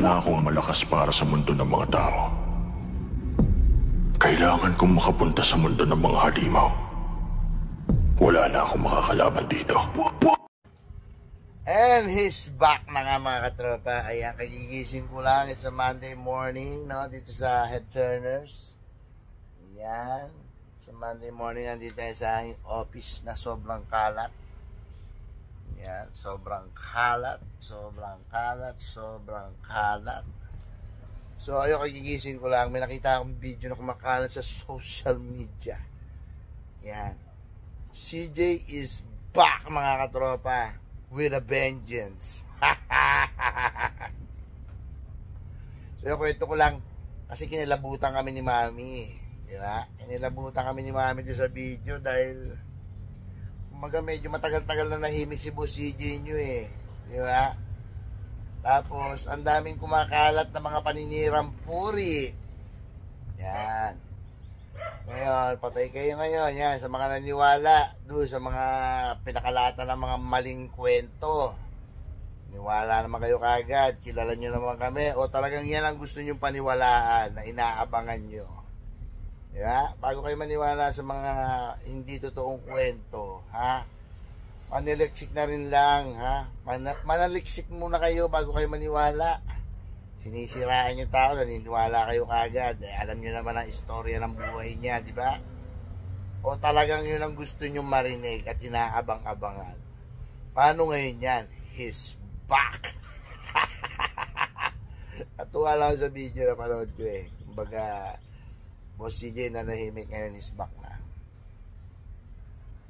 na akong malakas para sa mundo ng mga tao. Kailangan kong makapunta sa mundo ng mga halimaw. Wala na akong makakalaban dito. And he's back na nga mga katropa. Ayan, kagigising ko lang. It's a Monday morning, no? Dito sa Head Turners. Ayan. Sa Monday morning, nandito tayo sa aking office na sobrang kalat. Ayan, sobrang kalat. Sobrang kalat. Sobrang kalat. So, ayun, kagigising ko lang. May nakita akong video na kumakalat sa social media. Ayan. CJ is back mga katropa. With a vengeance. So, yung kwento ko lang, kasi kinilabutan kami ni Mami. Diba? Kinilabutan kami ni Mami doon sa video dahil kumaga medyo matagal-tagal na nahimik si Boss CJ nyo eh. Diba? Tapos, ang daming kumakalat na mga paninirang puri. Yan. Ngayon, patay kayo ngayon. Yan, sa mga naniwala doon sa mga pinakalata ng mga maling kwento. Niwala naman kayo kagad. Kilala nyo naman kami. O talagang yan ang gusto nyo paniwalaan na inaabangan nyo. Diba? Bago kayo maniwala sa mga hindi totoong kwento, ha? Manaliksik na rin lang, ha? Manaliksik muna kayo bago kayo maniwala. Sinisiraan yung tao, naniniwala kayo kagad. Alam nyo naman ang istorya ng buhay niya, di ba? O talagang yun ang gusto nyo marinig at inaabang-abangan. Paano ngayon yan? He's back! At tuwa lang sa video na panood ko eh. Kumbaga, Boss CJ na nahimik ngayon, he's back na.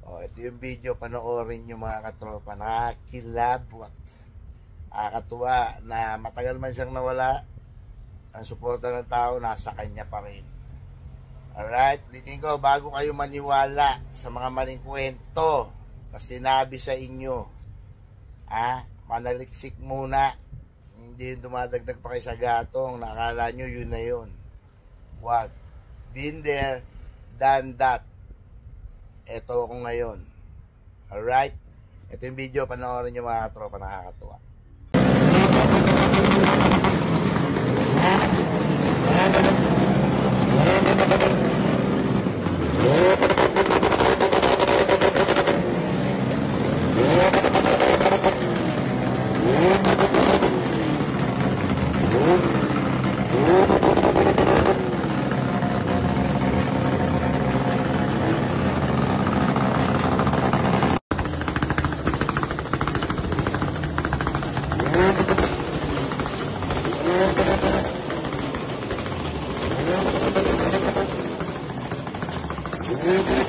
O, ito yung video, panoorin nyo mga katropa. Nakakilabot. Nakakatuwa na matagal man siyang nawala, ang suporta ng tao nasa kanya pa rin. Alright, ulitin ko, bago kayo maniwala sa mga maling kwento na sinabi sa inyo, manaliksik muna. Hindi yung dumadagdag pa kayo sa gatong, nakala nyo yun na yun. Wag. Been there, done that. Ito ako ngayon. Alright, ito yung video, panoorin nyo mga katropa, nakakatuwa. Mm-hmm.